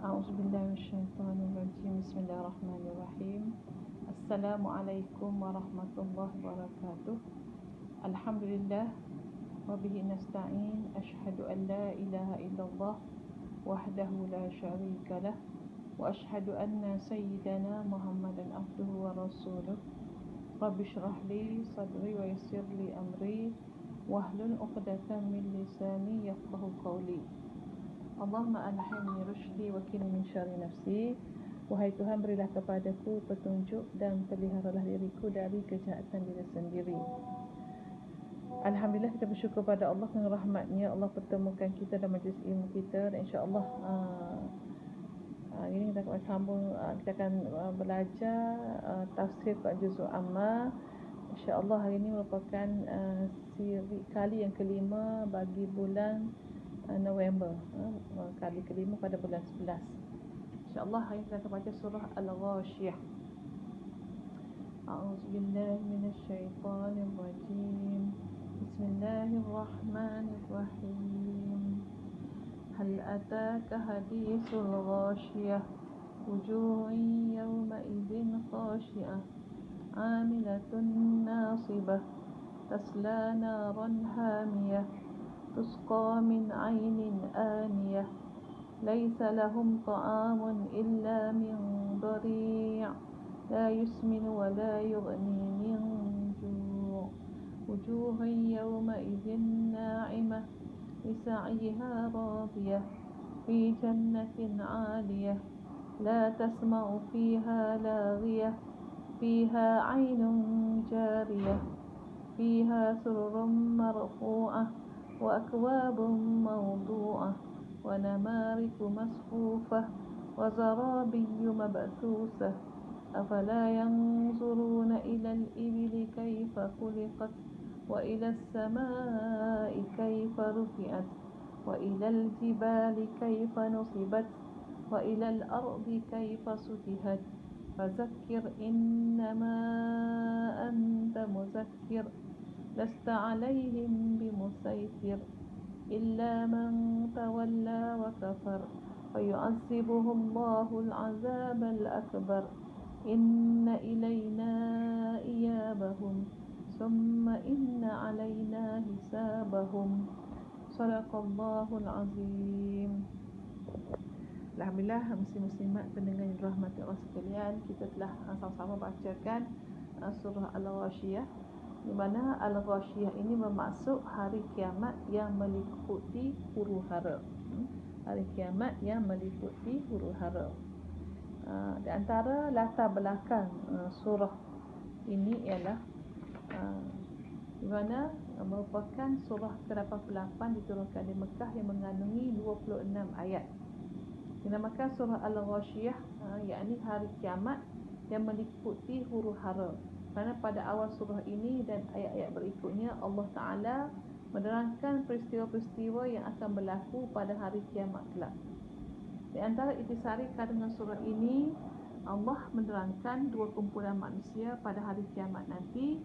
A'udzubillahiminasyaitonirrajim. Bismillahirrahmanirrahim. Assalamualaikum warahmatullahi wabarakatuh. Alhamdulillah wa bihi nasta'in. Asyhadu an la ilaha illallah wahdahu la syarikalah wa asyhadu anna sayyidana Muhammadan abduhu wa rasuluh. Rabbi shrah li sadri wa yassir li amri wahlul 'uqdatam min lisani yafqahu qawli. Allahumma alhimni rusydi wa qini min syarri nafsi. Wahai Tuhan, berilah kepadaku petunjuk dan peliharalah diriku dari kejahatan diri sendiri. Alhamdulillah, kita bersyukur pada Allah dengan rahmatnya Allah pertemukan kita dalam majlis ilmu kita. Dan insya-Allah ini kita akan sambung, kita akan belajar tafsir Quran juzul amma. Insya-Allah hari ini merupakan siri kali yang kelima bagi bulan November, kali kelima pada bulan 11. InsyaAllah hari kita akan baca surah Al-Ghashiyah. A'udzubillahi minasyaitonirrajim. Bismillahirrahmanirrahim. Hal ataka hadithul ghashiyah, wujuhun yawma idzin khashi'ah, 'amilatun nasibah, tasla naran hamiyah, تسقى من عين آنية ليس لهم طعام إلا من ضريع لا يسمن ولا يغني من جوع وجوه يومئذ ناعمة لسعيها راضية في جنة عالية لا تسمع فيها لاغية فيها عين جارية فيها سرر مرفوعة وأكواب موضوعة ونمارق مصفوفة وزرابي مبثوثة أفلا ينظرون إلى الإبل كيف خلقت وإلى السماء كيف رفعت وإلى الجبال كيف نصبت وإلى الأرض كيف سطحت فذكر إنما أنت مذكر لست عليهم بمسيطر إلا من تولى وكفر فيعذبه الله العذاب الأكبر إن إلينا إيابهم ثم إن علينا حسابهم صدق الله العظيم. Alhamdulillah, muslim-muslimat pendengar yang dirahmati Allah sekalian, kita telah sama-sama bacakan surah Al-Ghashiyah, di mana Al-Ghashiyah ini bermaksud hari kiamat yang meliputi huru-hara. Hari kiamat yang meliputi huru-hara. Di antara latar belakang surah ini ialah di mana merupakan surah ke-88 diturunkan di Mekah yang mengandungi 26 ayat. Dinamakan surah Al-Ghashiyah, yakni hari kiamat yang meliputi huru-hara. Kerana pada awal surah ini dan ayat-ayat berikutnya Allah Ta'ala menerangkan peristiwa-peristiwa yang akan berlaku pada hari kiamat kelak. Di antara intisari kandungan surah ini, Allah menerangkan dua kumpulan manusia pada hari kiamat nanti.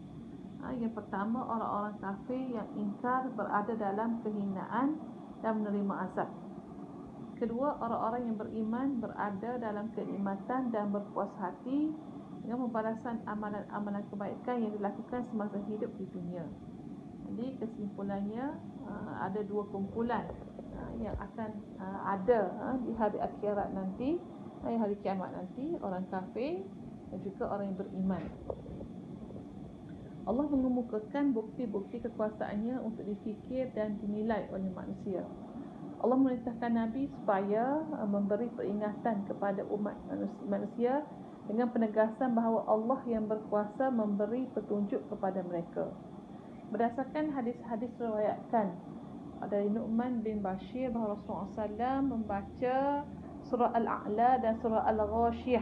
Yang pertama, orang-orang kafir yang ingkar berada dalam kehinaan dan menerima azab. Kedua, orang-orang yang beriman berada dalam kenikmatan dan berpuas hati dengan pembalasan amalan-amalan kebaikan yang dilakukan semasa hidup di dunia. Jadi kesimpulannya, ada dua kumpulan yang akan ada di hari akhirat nanti, hari kiamat nanti, orang kafir dan juga orang yang beriman. Allah mengemukakan bukti-bukti kekuasaannya untuk difikir dan dinilai oleh manusia. Allah memerintahkan Nabi supaya memberi peringatan kepada umat manusia dengan penegasan bahawa Allah yang berkuasa memberi petunjuk kepada mereka. Berdasarkan hadis-hadis riwayatkan dari Nu'man bin Bashir bahawa Rasulullah SAW membaca surah Al-A'la dan surah Al-Ghashiyah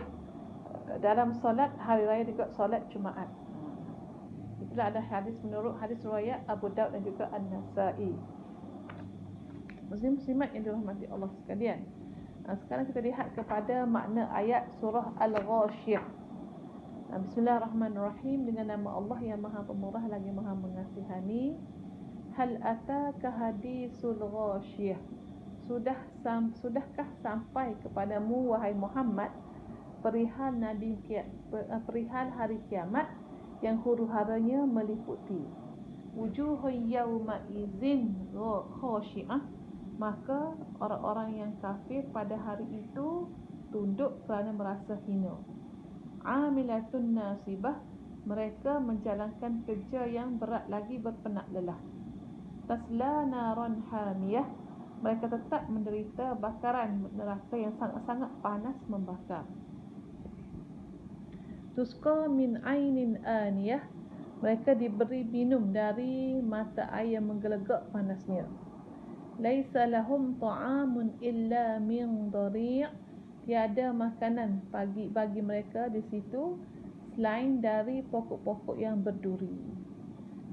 dalam solat hari raya juga solat Jumaat. Itulah ada hadis menurut hadis riwayat Abu Daud dan juga An-Nasa'i. Muslim-muslimat yang dirahmati Allah sekalian, sekarang kita lihat kepada makna ayat surah Al-Ghashiyah. Bismillahirrahmanirrahim. Dengan nama Allah yang Maha Pemurah lagi Maha Mengasihani. Hal ataka hadisul ghashiyah. Sudahkah sampai kepadamu wahai Muhammad perihal hari kiamat yang huru-haranya meliputi wujuhun yawma idzin khashi'ah, maka orang-orang yang kafir pada hari itu tunduk kerana merasa hina. Amilatun nasibah, mereka menjalankan kerja yang berat lagi berpenat lelah. Tasla naran hamiyah, mereka tetap menderita bakaran neraka yang sangat-sangat panas membakar. Tusqa min ainin aniyah, mereka diberi minum dari mata air yang menggelegak panasnya. Laisa lahum ta'amun illa min dhari', tiada makanan bagi mereka di situ selain dari pokok-pokok yang berduri.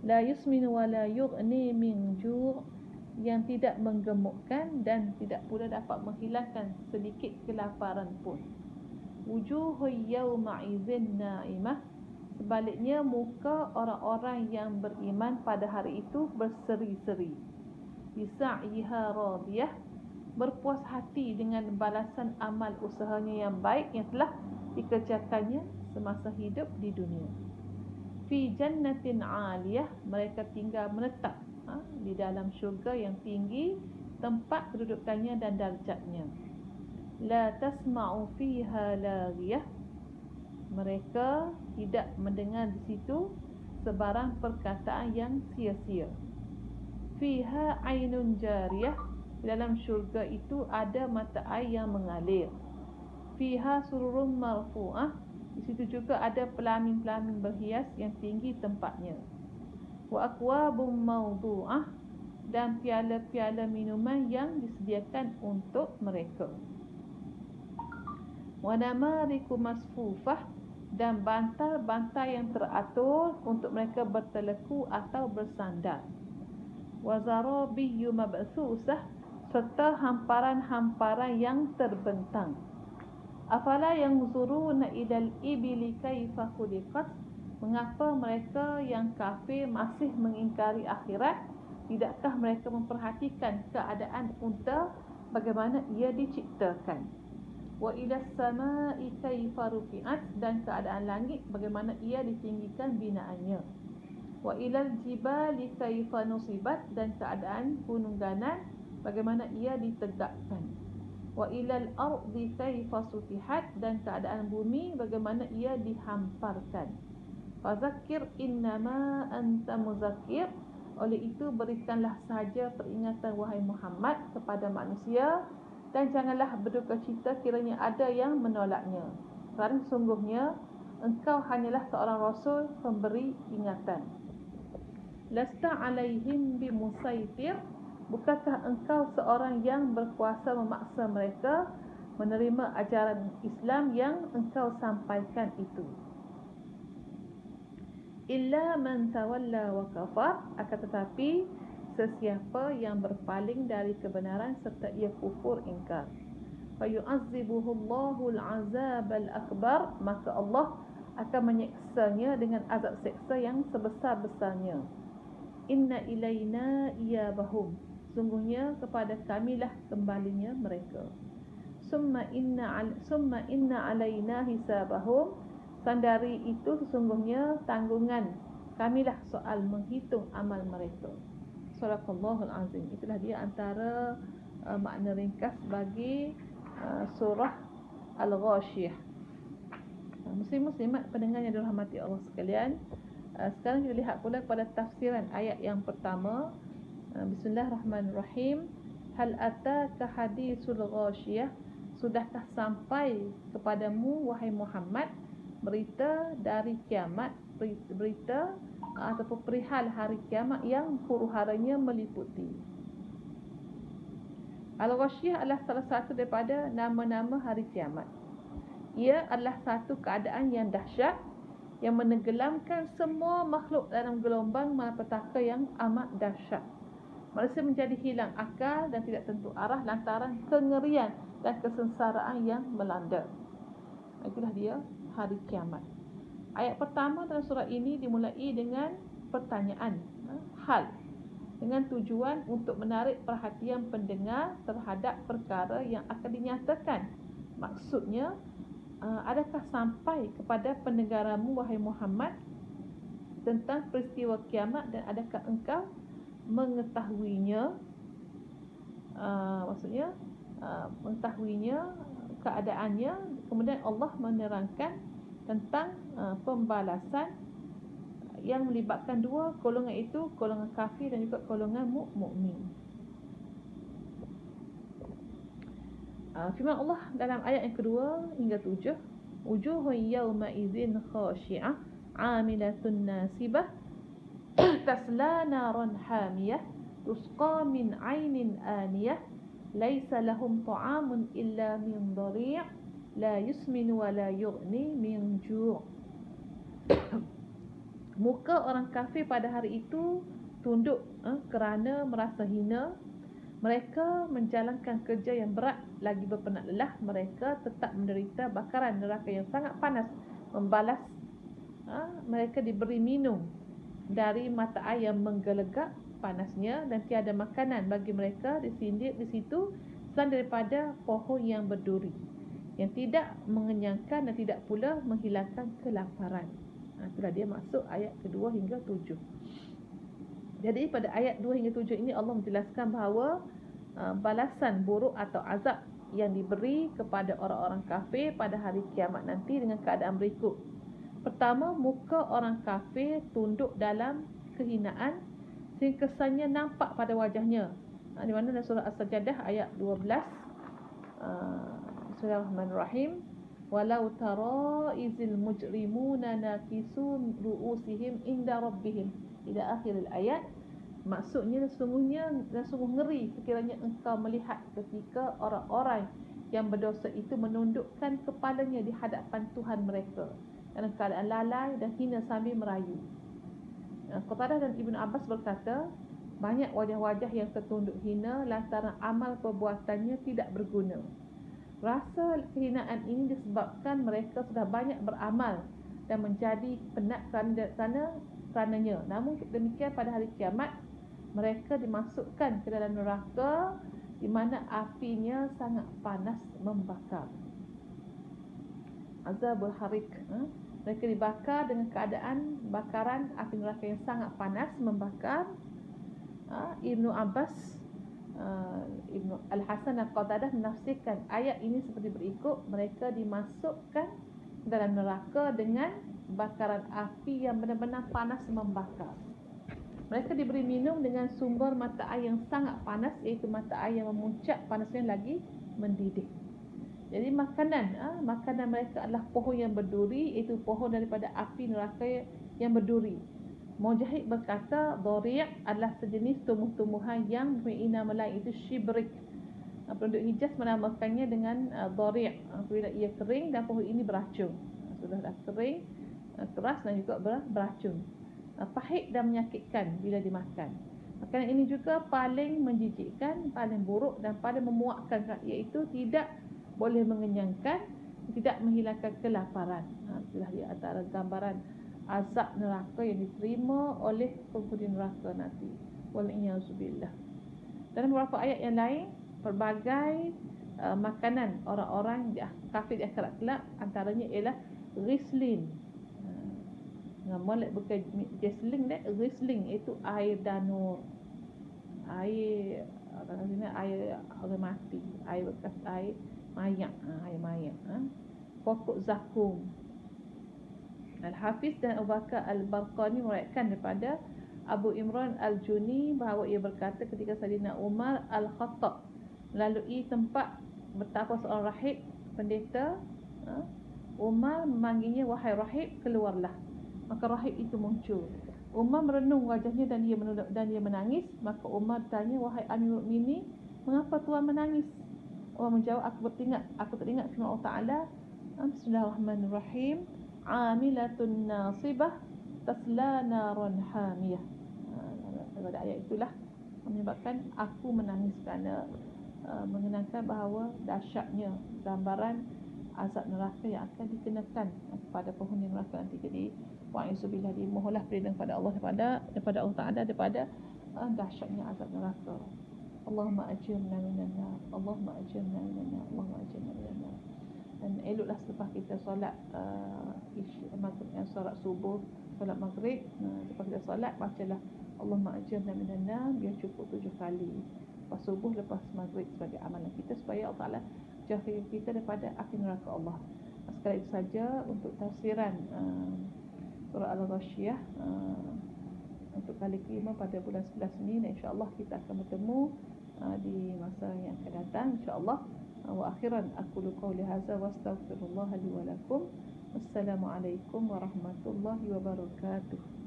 La yusmin wa la yughni min ju', yang tidak menggemukkan dan tidak pula dapat menghilangkan sedikit kelaparan pun. Wujuhun yawma idzin na'imah, sebaliknya muka orang-orang yang beriman pada hari itu berseri-seri. Bisa'yiha radiyah, berpuas hati dengan balasan amal usahanya yang baik yang telah dikerjakannya semasa hidup di dunia. Fi jannatin 'aliyah, mereka tinggal menetap di dalam syurga yang tinggi, tempat kedudukannya dan darjatnya. La tasma'u fiha laghiyah, mereka tidak mendengar di situ sebarang perkataan yang sia-sia. Fiha ainun jariyah, di dalam syurga itu ada mata air yang mengalir. Fiha sururun marfu'ah, di situ juga ada pelamin-pelamin berhias yang tinggi tempatnya. Wa akwabum mawdu'ah, dan piala-piala minuman yang disediakan untuk mereka. Wa namariku masfufah, dan bantal-bantal yang teratur untuk mereka berteleku atau bersandar. Wa zarabiyyu mabthusah, serta hamparan-hamparan yang terbentang. Afala yanzuruna ilal ibili kaifa khuliqat, mengapa mereka yang kafir masih mengingkari akhirat? Tidakkah mereka memperhatikan keadaan unta, bagaimana ia diciptakan? Wa ilas samai kaifa rufi'at, dan keadaan langit bagaimana ia ditinggikan binaannya. Wa ilal jibali kaifa nusibat, dan keadaan gunung ganan bagaimana ia ditegakkan. Wa ilal ardi kaifa sutihat, dan keadaan bumi bagaimana ia dihamparkan. Fazakir innama anta muzakkir, oleh itu berikanlah sahaja peringatan wahai Muhammad kepada manusia, dan janganlah berduka cita kiranya ada yang menolaknya, kerana sungguhnya engkau hanyalah seorang rasul pemberi ingatan. Lasta alaihim bimusaitir, bukankah engkau seorang yang berkuasa memaksa mereka menerima ajaran Islam yang engkau sampaikan itu. Illa man tawalla wa kafar, akan tetapi sesiapa yang berpaling dari kebenaran serta ia kufur ingkar. Fa yu'azzibuhu Allahul 'azabal akbar, maka Allah akan menyeksanya dengan azab seksa yang sebesar-besarnya. Inna ilaina iyabahum, sungguhnya kepada kamilah kembalinya mereka. Summa inna alaina hisabahum, sandari itu sesungguhnya tanggungan kamilah soal menghitung amal mereka. Surahul Azim. Itulah dia antara makna ringkas bagi surah Al-Ghashiyah. Muslim-muslimat pendengar yang dirahmati Allah sekalian, sekarang kita lihat pula pada tafsiran ayat yang pertama. Bismillahirrahmanirrahim. Hal ataka hadisul ghashiyah, sudahkah sampai kepadamu wahai Muhammad berita dari kiamat, berita ataupun perihal hari kiamat yang huru-haranya meliputi. Al-Ghashiyah adalah salah satu daripada nama-nama hari kiamat. Ia adalah satu keadaan yang dahsyat yang menenggelamkan semua makhluk dalam gelombang malapetaka yang amat dahsyat. Manusia menjadi hilang akal dan tidak tentu arah lantaran kengerian dan kesengsaraan yang melanda. Itulah dia hari kiamat. Ayat pertama dalam surah ini dimulai dengan pertanyaan, hal. dengan tujuan untuk menarik perhatian pendengar terhadap perkara yang akan dinyatakan. Maksudnya, adakah sampai kepada pendengaranmu wahai Muhammad tentang peristiwa kiamat, dan adakah engkau mengetahuinya? Maksudnya mengetahuinya, keadaannya. Kemudian Allah menerangkan tentang pembalasan yang melibatkan dua golongan itu, golongan kafir dan juga golongan mukmin. Firman Allah dalam ayat yang kedua hingga 7, wujuhun yawma idzin khashi'ah 'amilatun nasibah tasla naran hamiyah tusqa min 'ainin aniyah laisa lahum ta'amun illa min dhari' la yusmin wa la yughni min ju'. Muka orang kafir pada hari itu tunduk kerana merasa hina. Mereka menjalankan kerja yang berat, lagi berpenat lelah. Mereka tetap menderita bakaran neraka yang sangat panas. Membalas, mereka diberi minum dari mata air yang menggelegak panasnya, dan tiada makanan bagi mereka disindir di situ selain daripada pohon yang berduri, yang tidak mengenyangkan dan tidak pula menghilangkan kelaparan. Itulah dia maksud ayat kedua hingga 7. Jadi pada ayat 2 hingga 7 ini Allah menjelaskan bahawa balasan buruk atau azab yang diberi kepada orang-orang kafir pada hari kiamat nanti dengan keadaan berikut. Pertama, muka orang kafir tunduk dalam kehinaan sehingga kesannya nampak pada wajahnya. Di mana dalam surah As-Sajdah ayat 12. Bismillahirrahmanirrahim. Walau tara izil mujrimuna nakisu ru'usihim inda rabbihim ila akhiril ayat. Maksudnya sungguh ngeri sekiranya engkau melihat ketika orang-orang yang berdosa itu menundukkan kepalanya di hadapan Tuhan mereka dalam keadaan lalai dan hina sambil merayu. Qatadah dan Ibnu Abbas berkata, banyak wajah-wajah yang tertunduk hina lantaran amal perbuatannya tidak berguna. Rasa kehinaan ini disebabkan mereka sudah banyak beramal dan menjadi penat kerananya. Namun demikian pada hari kiamat mereka dimasukkan ke dalam neraka di mana apinya sangat panas membakar. Azabul harik. Mereka dibakar dengan keadaan bakaran api neraka yang sangat panas membakar. Ibnu Abbas, Ibnu Al-Hasan Al-Qatadah menafsirkan ayat ini seperti berikut: mereka dimasukkan dalam neraka dengan bakaran api yang benar-benar panas membakar. Mereka diberi minum dengan sumber mata air yang sangat panas, iaitu mata air yang memuncak panasnya lagi mendidih. Jadi makanan mereka adalah pohon yang berduri, iaitu pohon daripada api neraka yang berduri. Mujahid berkata, dhari' adalah sejenis tumbuh-tumbuhan yang mempunyai nama lain, itu shibrik. Penduduk Hijaz menamakannya dengan dhari'. Apabila ia kering dan pohon ini beracun. Sudah dah kering, keras dan juga beracun. Pahit dan menyakitkan bila dimakan. Makanan ini juga paling menjijikkan, paling buruk dan paling memuakkan, iaitu tidak boleh mengenyangkan, tidak menghilangkan kelaparan. Itulah dia antara gambaran azab neraka yang diterima oleh penghuni neraka nanti. Wal'iyazubillah. Dalam beberapa ayat yang lain, pelbagai makanan orang-orang kafir di akhirat kelak, antaranya ialah Rislin. Molek bukan Jesling dan Riesling, itu air danur, air mati, air bekas air mayak, pokok zakum. Al-Hafiz dan Abu Bakar Al-Barqani meriwayatkan daripada Abu Imran Al-Juni bahawa ia berkata ketika Sayyidina Umar Al-Khattab melalui tempat betapa seorang rahib pendeta, Umar memanggilnya, wahai rahib, keluarlah. Maka rahib itu muncul. Umar merenung wajahnya dan dia menangis. Maka Umar tanya, wahai Amirul Mukminin, mengapa tuan menangis? Umar menjawab, aku teringat firman Allah Ta'ala, Bismillahirrahmanirrahim, amilatun nasibah tasla naran hamiyah. Pada ayat itulah menyebabkan aku menangis kerana mengenangkan bahawa dahsyatnya gambaran azab neraka yang akan dikenakan kepada penghuni neraka nanti. Jadi wa'isubillah, dimohonlah perlindungan kepada Allah daripada Allah Ta'ala daripada dahsyatnya azab neraka. Allahumma ajirna minan nar, Allahumma ajirna minan nar, Allahumma ajirna minan nar. Dan eloklah selepas kita solat solat subuh, solat maghrib, lepas kita solat bacalah Allahumma ajirna minan nar, biar cukup 7 kali. Lepas subuh, lepas maghrib, sebagai amalan kita supaya Allah Ta'ala jauhkan kita daripada api neraka Allah. Sekali itu saja untuk tafsiran surah Al-Ghasyiyah untuk kali kelima pada bulan 11 ini, dan insya-Allah kita akan bertemu di masa yang akan datang insya-Allah. Wa akhiran aqulu qawli hadza wa astaghfirullah li wa lakum. Wassalamualaikum warahmatullahi wabarakatuh.